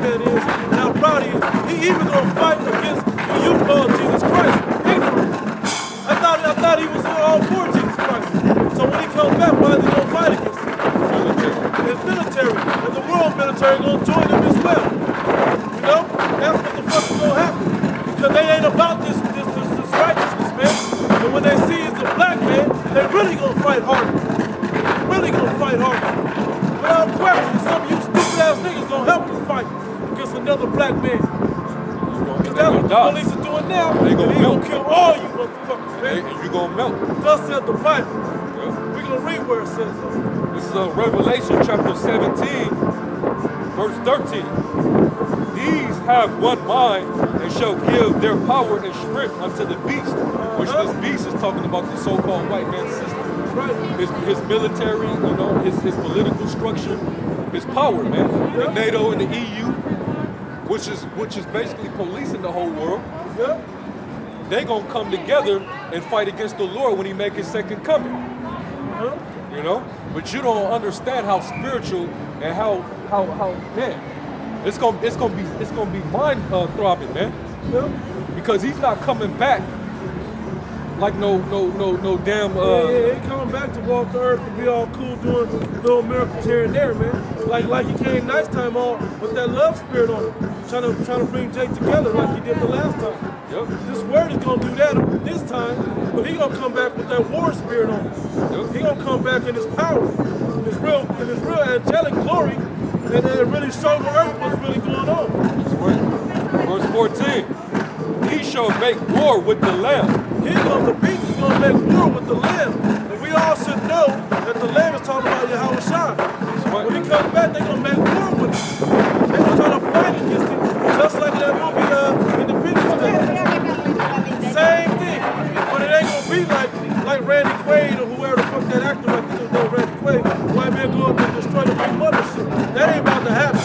man is and how proud he is. He even gonna fight against what you call Jesus Christ. Ignorant. I thought he was all for Jesus Christ. So when he comes back, why is he gonna fight against him? His military. And the world military gonna join him as well. You know? That's what the fuck is gonna happen. Because they ain't about this righteousness, man. And when they see it's a black man, they really gonna fight harder. Really gonna fight harder. Without question, some of you stupid ass niggas gonna help you fight against another black man. Because that's what the police are doing now. They gonna kill all you motherfuckers, man. And you gonna melt. Thus said the Bible. We gonna read where it says that. This is Revelation chapter 17, verse 13. These have one mind and shall give their power and strength unto the beast, which this beast is talking about the so-called white man system. His military, you know, his political structure, his power, man. The NATO and the EU, which is basically policing the whole world. They gonna come together and fight against the Lord when he make his second coming. You know, but you don't understand how spiritual and how man, it's gonna be mind throbbing, man. Because he's not coming back like no damn. He ain't coming back to walk the earth and be all cool doing little miracles here and there, man. Like he came nice time all with that love spirit on him, trying to bring Jake together like he did the last time. This word is gonna do that this time, but he gonna come back with that war spirit on him. He gonna come back in his power, in his real angelic glory, and then really show the earth what's really going on. Verse 14. He shall make war with the Lamb. The beast is gonna make war with the Lamb, and we all should know that the Lamb is talking about Yahweh Shai. When he comes back, they're gonna make war with him. They're gonna try to fight against him, just like that movie Independence Day. Same thing, but it ain't gonna be like Randy Quaid or whoever the fuck that actor like this named Randy Quaid. White man go up and destroy the big mother shit. That ain't about to happen.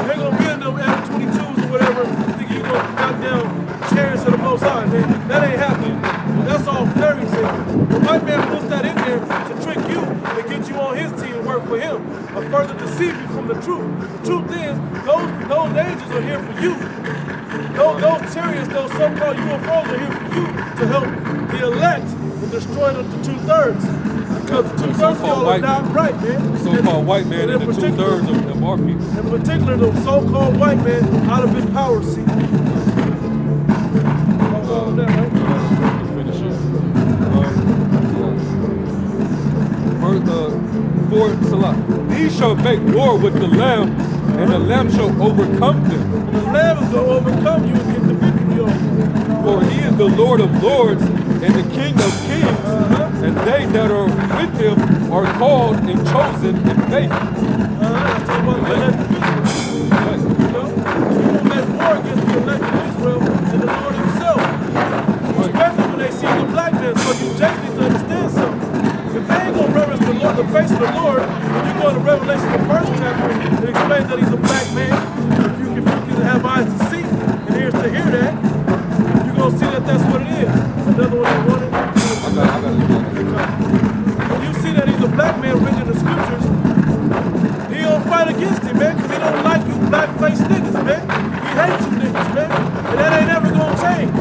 They're gonna be in them F-22s or whatever, thinking you gonna knock down chariots of the Most High, man. That ain't happening. That's all fairy tale. The white man puts that in there to trick you and get you on his team and work for him, or further deceive you from the truth. The truth is, those angels are here for you. Those chariots, those so-called UFOs are here for you to help the elect and destroy the two-thirds. Because the two-thirds of y'all are not right, man. So-called white man and the two-thirds of our people. In particular, the so-called white man out of his power seat. These shall make war with the Lamb, and the Lamb shall overcome them. And the Lamb is going to overcome you and get the victory over you. For he is the Lord of lords and the King of kings, and they that are with him are called and chosen and faithful. That's talking about the elect of Israel. You know? You're going to make war against the elect of Israel and the Lord himself. Especially when they see the black man, so you just need to understand something. If they ain't gonna reverence the Lord, the face of the Lord, when you go to Revelation, the first chapter, it explains that he's a black man. If you can have eyes to see and ears to hear that, you're gonna see that that's what it is. Another one I wanted. When you see that he's a black man written in the scriptures, he don't fight against him, man, because he don't like you black-faced niggas, man. He hates you niggas, man. And that ain't ever gonna change.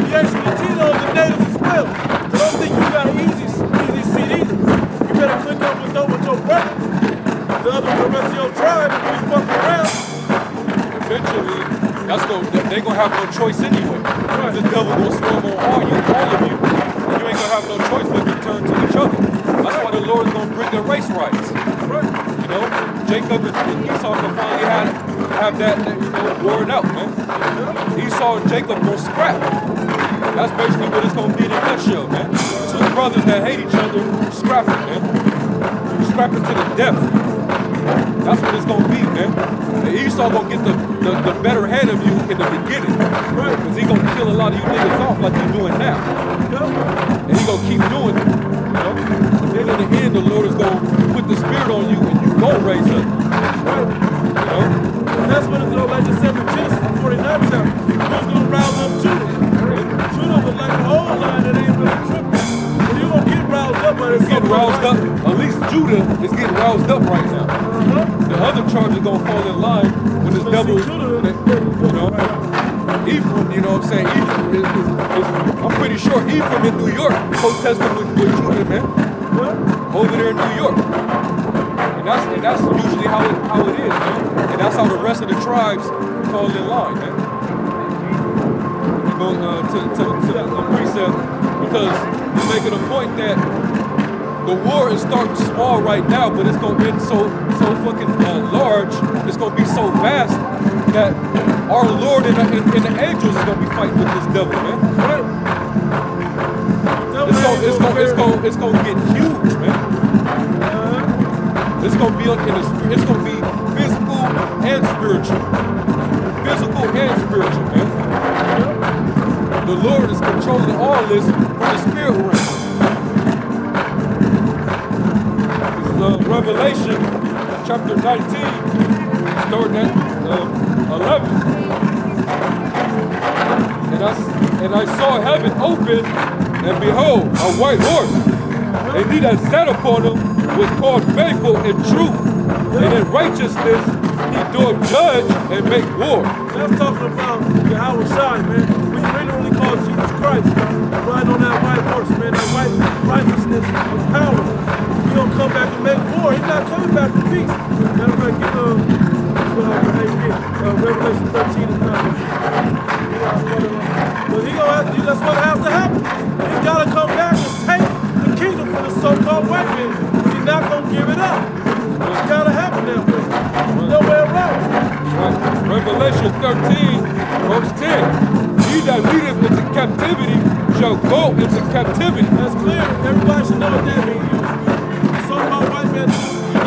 He hates you Latinos and natives as well. So don't think you got an easy seat either. You better click up with your brother, the rest of your tribe, and you fuck around. Eventually, they gonna have no choice anyway. The devil gonna storm on all of you, and you ain't gonna have no choice but to turn to each other. That's why the Lord is gonna bring the race rights. You know, Jacob and Esau can finally have that word out, man. Esau and Jacob gonna scrap. That's basically what it's gonna be in a nutshell, man. Two brothers that hate each other, scrapping, man. Scrapping to the death. That's what it's gonna be, man. And Esau gonna get the better hand of you in the beginning. Because he gonna kill a lot of you niggas off like he's doing now. And he gonna keep doing it. You know? And then in the end, the Lord is gonna put the spirit on you and you gonna raise up. You know? And that's what it's gonna like the 7th Genesis, the 49th chapter. It's gonna rouse up Judah. Judah was like an old line that ain't really tripping. But you're gonna get roused up by this. Getting roused up. At least Judah is getting roused up right now. The other charge is gonna fall in line with this devil. You know, Ephraim, you know what I'm saying? Ephraim I'm pretty sure Ephraim in New York protesting with Judah, man. Over there in New York. And that's usually how it is, man. And that's how the rest of the tribes fall in line, man. You go to the precept, because you're making a point that the war is starting small right now, but it's gonna end so fucking large. It's gonna be so vast that our Lord and the angels is gonna be fighting with this devil, man. Right. It's gonna get huge, man. It's gonna be it's gonna be physical and spiritual. Physical and spiritual, man. The Lord is controlling all this from the spirit realm. This is Revelation chapter 19, starting at 11. And I saw heaven open, and behold, a white horse. And he that sat upon him was called Faithful and True. And in righteousness he doth judge and make war. That's talking about Yahweh Shai, man. We literally call Jesus Christ riding on that white horse, man. That white righteousness and power. He don't come back and make war. He's not coming back for peace. Matter of fact, get Revelation 13 and 9. But he gonna have to, that's what has to happen. He's got to come back and take the kingdom from the so-called white man. He's not going to give it up. It's got to happen that way. No way around. Revelation 13, verse 10. He that leadeth into captivity shall go into captivity. That's clear. Everybody should know what that means. The so-called white man,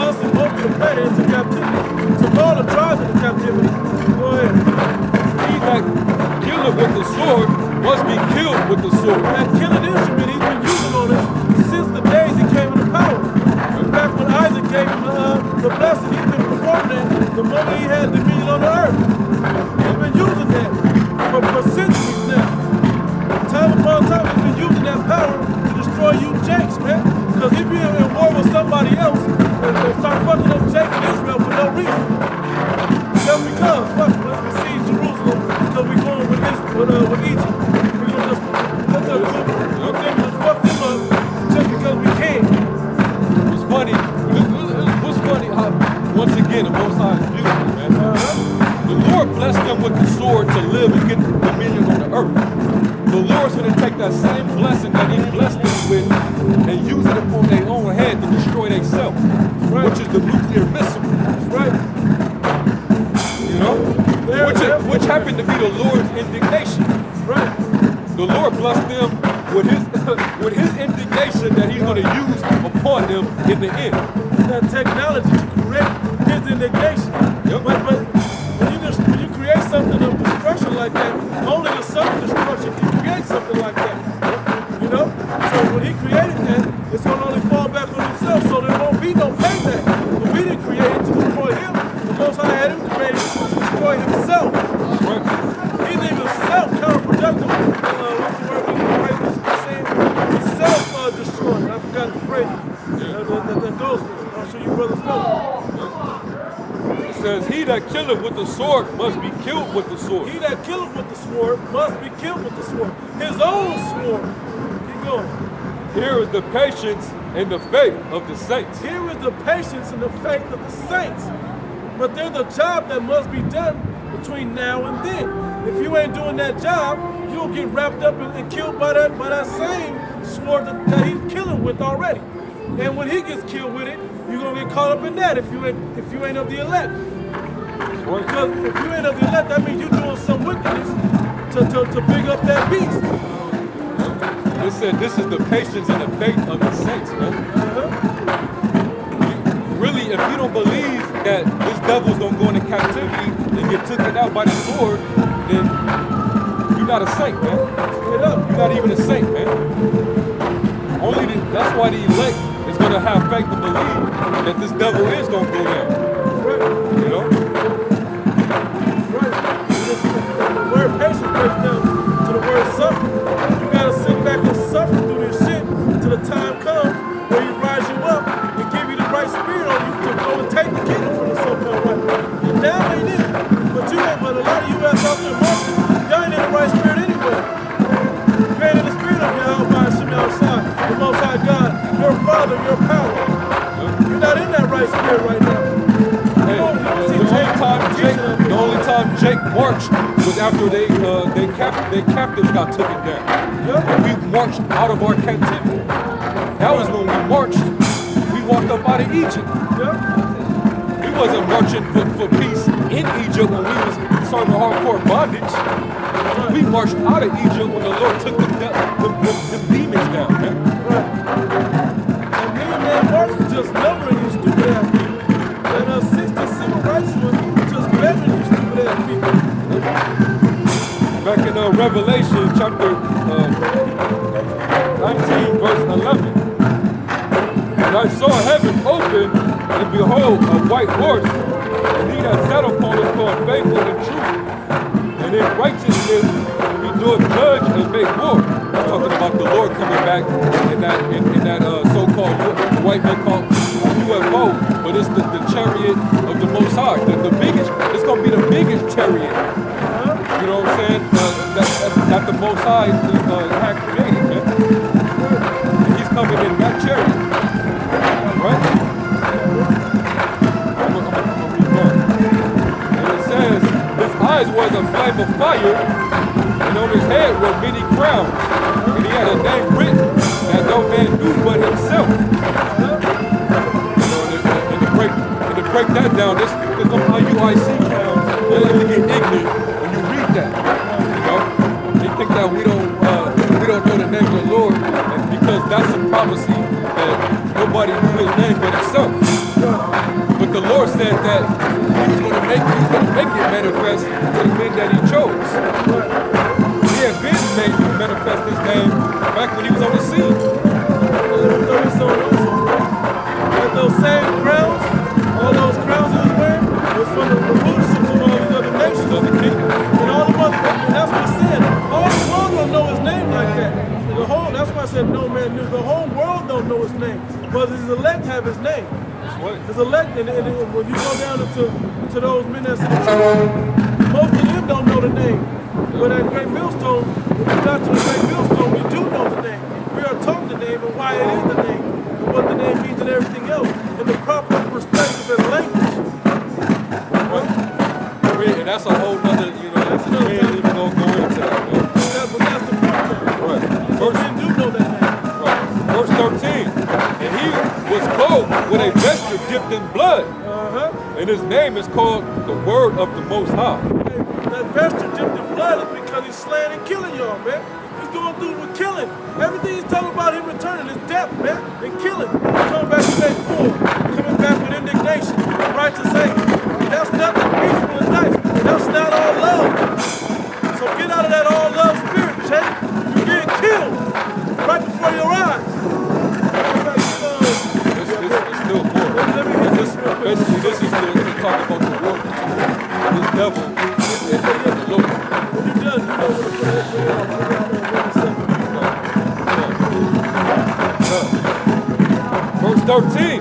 us and most of the planet into captivity. So all the tribes into captivity. Go ahead. He that killeth with the sword must be killed with the sword. That killing instrument he's been using on us since the days he came into power. Back when Isaac gave him the blessing, he's been performing it the moment he had dominion on the earth. He's been using that for centuries now. Time upon time, he's been using that power to destroy you Jakes, man. Because he'd be in war with somebody else and start fucking up Jake and Israel for no reason. Just because, fuck, let's besiege Jerusalem because we're going with Egypt. We're gonna just let them fuck them up just because we can. What's funny how, once again, the Most High is beautiful, man. The Lord blessed them with the sword to live and get dominion on the earth. The Lord's going to take that same blessing that he blessed them with and use it upon their own head to destroy themselves, which is the nuclear missile. Right. You know? Which happened to be the Lord's indignation. Right. The Lord blessed them with his indignation that he's going to use upon them in the end. That technology to create his indignation. Yep. But when you create something of destruction like that, only the son of destruction can create something like that. You know? So when he created that, it's going to only fall back on himself, so there won't be no payback. But we didn't create it to destroy him. The Most High had him created to destroy himself. Right. He's even self-counterproductive. What's the word we saying? He's self-destroying. I forgot the phrase that goes with it. I'm sure you brothers know. It says, he that killeth with the sword must be killed with the sword. He that killeth with the sword must be killed with the sword. His own sword. Keep going. Here is the patience and the faith of the saints. Here is the patience and the faith of the saints. But there's a job that must be done between now and then. If you ain't doing that job, you'll get wrapped up and killed by that same sword that he's killing with already. And when he gets killed with it, you're gonna get caught up in that if you ain't of the elect. Because if you ain't of the elect, that means you're doing some wickedness to big up that beast. It said this is the patience and the faith of the saints, man. Really, if you don't believe that this devil's gonna go into captivity and get taken out by the sword, then you're not a saint, man. Straight up. You're not even a saint, man. That's why the elect is gonna have faith to believe that this devil is gonna go down. Right. You know? Right. The word patience breaks down to the word suffering. You gotta sit back and suffer through this shit until the time comes where he rise you up and give you the right spirit on you to go and take the kingdom from the so-called white man. time Jake marched was after their captives got taken down. And we marched out of our captivity. That was when we marched. We walked up out of Egypt. We wasn't marching for peace in Egypt when we was serving hardcore bondage. We marched out of Egypt when the Lord took the demons down, man. And me and man March was just numbering you stupid ass people. And 60 civil rights was just measuring you stupid ass people. Back in Revelation chapter 19 verse 11. And I saw heaven open, and behold, a white horse, and he that sat upon it called Faithful and True. And in righteousness he doeth judge and make war. I'm talking about the Lord coming back in that so-called white man called UFO, but it's the chariot of the Most High. The biggest, it's gonna be the biggest chariot. You know what I'm saying? That the Most High had created, man. And he's coming in that chariot. Right? I'm gonna read on. And it says, his eyes was a flame of fire, and on his head were many crowns, and he had a name written that no man knew but himself. You know, and to break that down, there's some IUIC crowns, they like to get ignorant when you read that. You know, they think that we don't know the name of the Lord, and because that's a prophecy that nobody knew his name but himself. But the Lord said that he was going to make it manifest to the men that he chose. He had been made to manifest his name back when he was on the scene. And those same crowns, all those crowns he was wearing, was from the rulerships of all these other nations of the kingdom. And all the other, and that's what I said. All the world don't know his name like that. That's why I said no man knew. The whole world don't know his name. But his elect have his name. His elect, and when you go down to those men that's in the church, most of them don't know the name. But at Great Millstone, when we got to the Great Millstone, we do know the name. We are taught the name and why it is the name, and what the name means and everything else, and the proper perspective and language. And that's a whole nother, you know, that's another thing. Even gonna go into that, man. But that's the point, though. Right. Most men do know that name. Right. Verse 13. And he was clothed with a vesture dipped in blood. And his name is called the Word of the Most High. That vesture dipped in blood is because he's slaying and killing y'all, man. He's going through with killing. Everything he's talking about him returning is death, man, and killing. Coming back to make war, coming back with indignation, righteous anger. That's nothing peaceful and nice. That's not all love. So get out of that all love spirit, Jay. You're getting killed right before your eyes. Still more. Basically, this is to talk about the war between this devil and the Lord. When you're done, you know what Verse 13.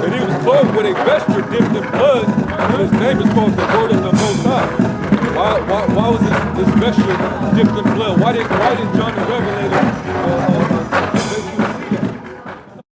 And he was clothed with a vesture dipped in blood, and his name is called the Word of the Most High. Why was this vesture dipped in blood? Why did John the Revelator